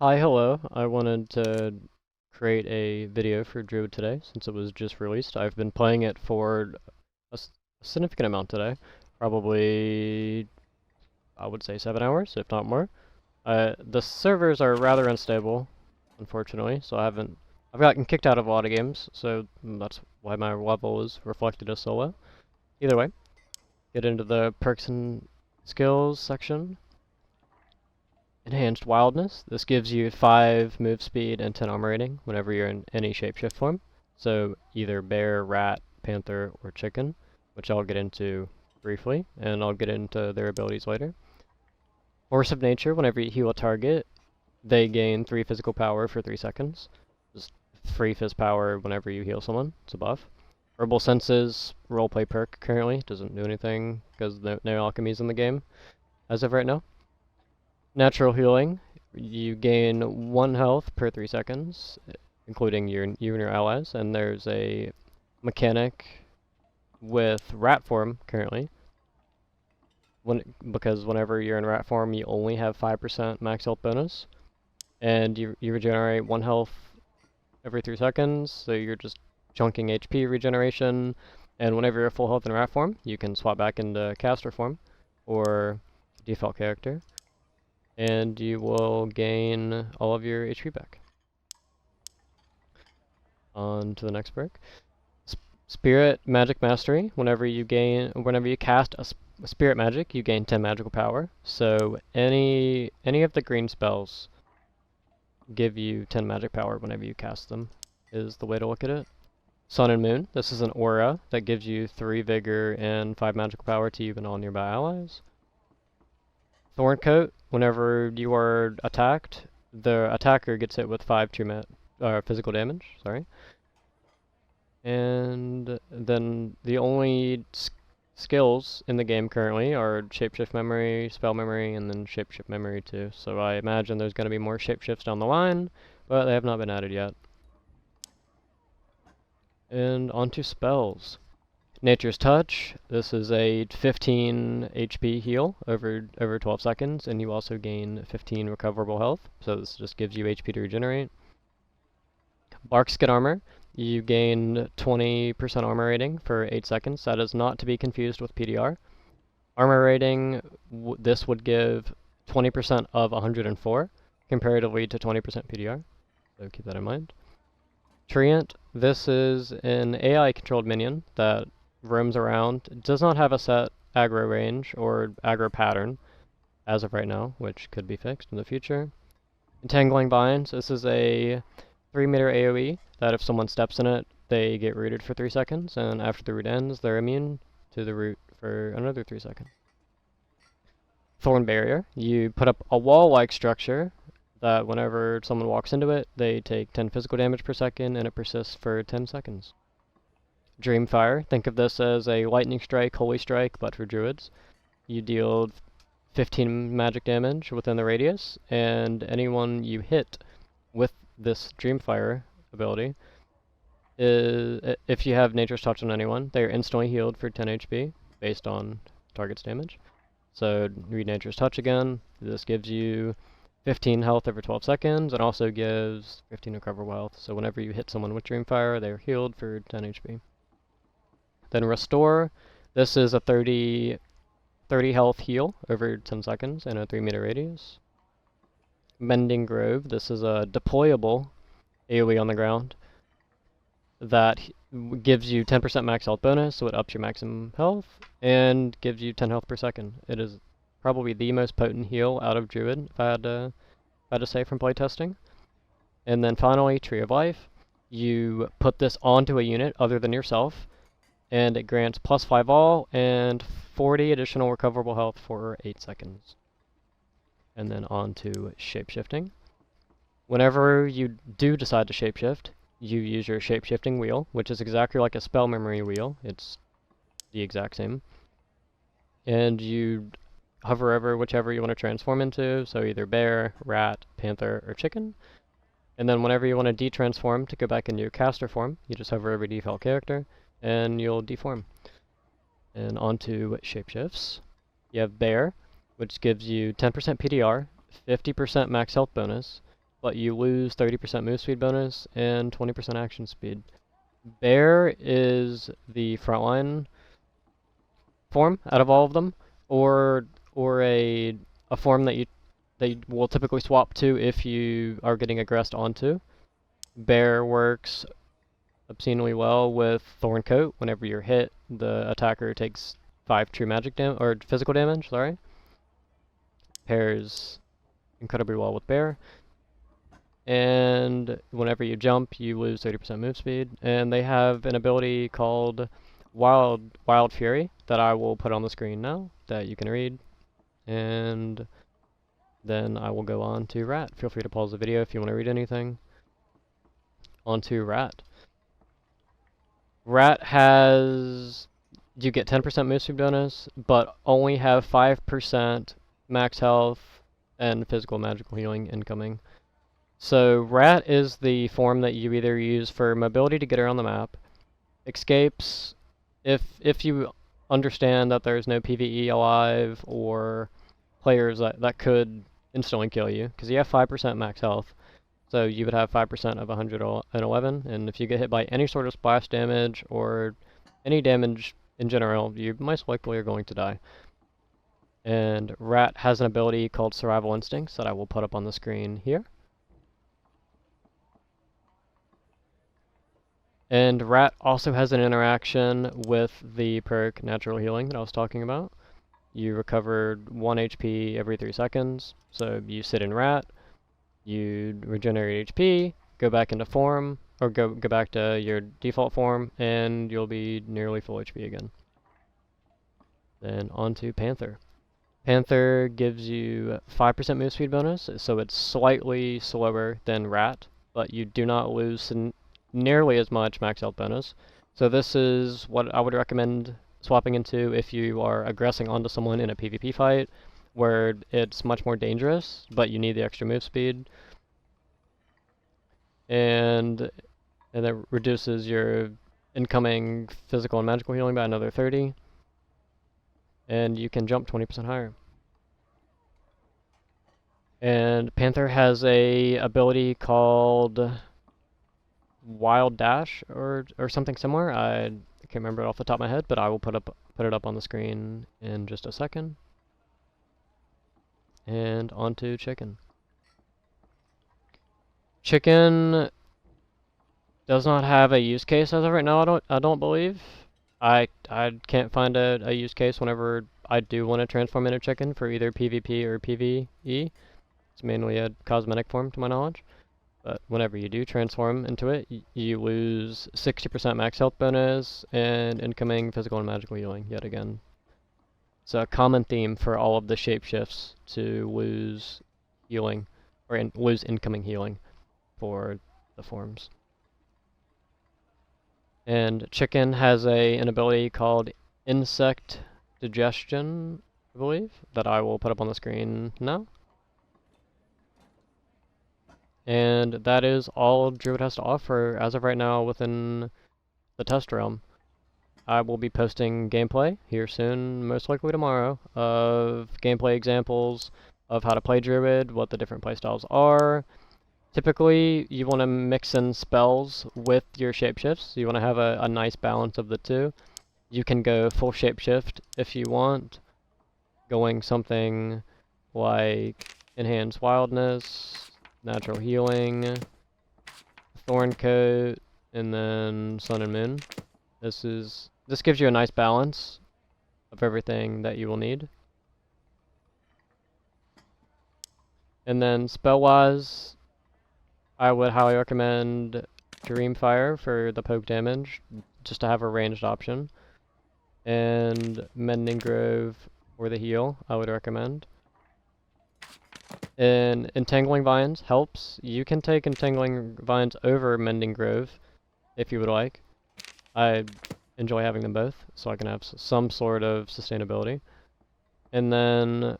Hi, hello. I wanted to create a video for Druid today since it was just released. I've been playing it for a significant amount today. Probably, I would say 7 hours, if not more. The servers are rather unstable, unfortunately, so I've gotten kicked out of a lot of games, so that's why my level is reflected as so low. Either way, get into the perks and skills section. Enhanced Wildness. This gives you 5 move speed and 10 armor rating whenever you're in any shapeshift form. So either bear, rat, panther, or chicken, which I'll get into briefly, and I'll get into their abilities later. Force of Nature. Whenever you heal a target, they gain 3 physical power for 3 seconds. Just free phys power whenever you heal someone. It's a buff. Herbal Senses, roleplay perk currently. Doesn't do anything because no alchemies in the game as of right now. Natural Healing, you gain 1 health per 3 seconds, including you and your allies, and there's a mechanic with rat form currently. Because whenever you're in rat form, you only have 5% max health bonus, and you regenerate 1 health every 3 seconds, so you're just chunking HP regeneration, and whenever you're full health in rat form, you can swap back into caster form, or default character, and you will gain all of your HP back. On to the next perk. Spirit Magic Mastery. Whenever you cast a Spirit Magic, you gain 10 magical power. So any of the green spells give you 10 magic power whenever you cast them, is the way to look at it. Sun and Moon. This is an aura that gives you 3 vigor and 5 magical power to you and all nearby allies. Thorncoat. Whenever you are attacked, the attacker gets hit with 5 physical damage. Sorry. And then the only skills in the game currently are Shapeshift Memory, Spell Memory, and then Shapeshift Memory too. So I imagine there's going to be more shapeshifts down the line, but they have not been added yet. And onto spells. Nature's Touch. This is a 15 HP heal over 12 seconds, and you also gain 15 recoverable health. So this just gives you HP to regenerate. Barkskin Armor. You gain 20% armor rating for 8 seconds. That is not to be confused with PDR. Armor rating, this would give 20% of 104, comparatively to 20% PDR. So keep that in mind. Treant, this is an AI-controlled minion that roams around. It does not have a set aggro range or aggro pattern as of right now, which could be fixed in the future. Entangling Vines, this is a 3-meter AoE that if someone steps in it, they get rooted for 3 seconds, and after the root ends, they're immune to the root for another 3 seconds. Thorn Barrier, you put up a wall-like structure that whenever someone walks into it, they take 10 physical damage per second, and it persists for 10 seconds. Dreamfire, think of this as a lightning strike, holy strike, but for druids. You deal 15 magic damage within the radius, and anyone you hit with this Dreamfire ability is, if you have Nature's Touch on anyone, they are instantly healed for 10 HP based on target's damage. So read Nature's Touch again. This gives you 15 health over 12 seconds, and also gives 15 recoverable health. So whenever you hit someone with Dreamfire, they are healed for 10 HP. Then Restore. This is a 30 health heal over 10 seconds in a 3-meter radius. Mending Grove. This is a deployable AoE on the ground that gives you 10% max health bonus, so it ups your maximum health, and gives you 10 health per second. It is probably the most potent heal out of Druid, if I had to say from playtesting. And then finally, Tree of Life. You put this onto a unit other than yourself, and it grants +5 all and 40 additional recoverable health for 8 seconds. And then on to shapeshifting. Whenever you do decide to shapeshift, you use your shapeshifting wheel, which is exactly like a spell memory wheel. It's the exact same. And you hover over whichever you want to transform into, so either bear, rat, panther, or chicken. And then whenever you want to de-transform to go back into your caster form, you just hover over default character, and you'll deform. And onto shapeshifts. You have bear, which gives you 10% PDR, 50% max health bonus, but you lose 30% move speed bonus and 20% action speed. Bear is the frontline form out of all of them, or a form that you will typically swap to if you are getting aggressed onto. Bear works obscenely well with Thorn Coat. Whenever you're hit, the attacker takes 5 true magic damage, or physical damage, sorry. Pairs incredibly well with Bear. And whenever you jump, you lose 30% move speed. And they have an ability called Wild Fury that I will put on the screen now that you can read. And then I will go on to Rat. Feel free to pause the video if you want to read anything. On to Rat. Rat has... You get 10% move speed bonus, but only have 5% max health and physical magical healing incoming. So Rat is the form that you either use for mobility to get around the map, escapes if you understand that there's no PvE alive or players that could instantly kill you, because you have 5% max health. So you would have 5% of 111, and if you get hit by any sort of splash damage or any damage in general, you most likely are going to die. And Rat has an ability called Survival Instincts that I will put up on the screen here. And Rat also has an interaction with the perk Natural Healing that I was talking about. You recover 1 HP every 3 seconds, so you sit in Rat, you regenerate HP, go back into form, or go back to your default form, and you'll be nearly full HP again. Then on to Panther. Panther gives you 5% move speed bonus, so it's slightly slower than Rat, but you do not lose nearly as much max health bonus. So this is what I would recommend swapping into if you are aggressing onto someone in a PvP fight, where it's much more dangerous, but you need the extra move speed. And that reduces your incoming physical and magical healing by another 30. And you can jump 20% higher. And Panther has a ability called Wild Dash or something similar. I can't remember it off the top of my head, but I will put it up on the screen in just a second. And onto Chicken. Chicken does not have a use case as of right now. I don't believe. I can't find a use case whenever I do want to transform into Chicken for either PvP or PvE. It's mainly a cosmetic form to my knowledge. But whenever you do transform into it, you lose 60% max health bonus and incoming physical and magical healing yet again. It's a common theme for all of the shapeshifts to lose healing, or lose incoming healing for the forms. And Chicken has an ability called Insect Digestion, I believe, that I will put up on the screen now. And that is all Druid has to offer as of right now within the test realm. I will be posting gameplay here soon, most likely tomorrow, of gameplay examples of how to play Druid, what the different playstyles are. Typically, you want to mix in spells with your shapeshifts. You want to have a nice balance of the two. You can go full shapeshift if you want, going something like Enhanced Wildness, Natural Healing, Thorn Coat, and then Sun and Moon. This gives you a nice balance of everything that you will need. And then spell-wise, I would highly recommend Dreamfire for the poke damage, just to have a ranged option. And Mending Grove for the heal, I would recommend. And Entangling Vines helps. You can take Entangling Vines over Mending Grove if you would like. I enjoy having them both, so I can have some sort of sustainability. And then,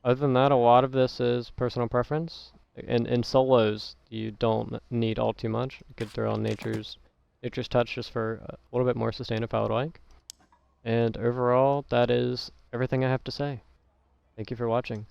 other than that, a lot of this is personal preference. In solos, you don't need all too much. You could throw on Nature's Touch just for a little bit more sustain if I would like. And overall, that is everything I have to say. Thank you for watching.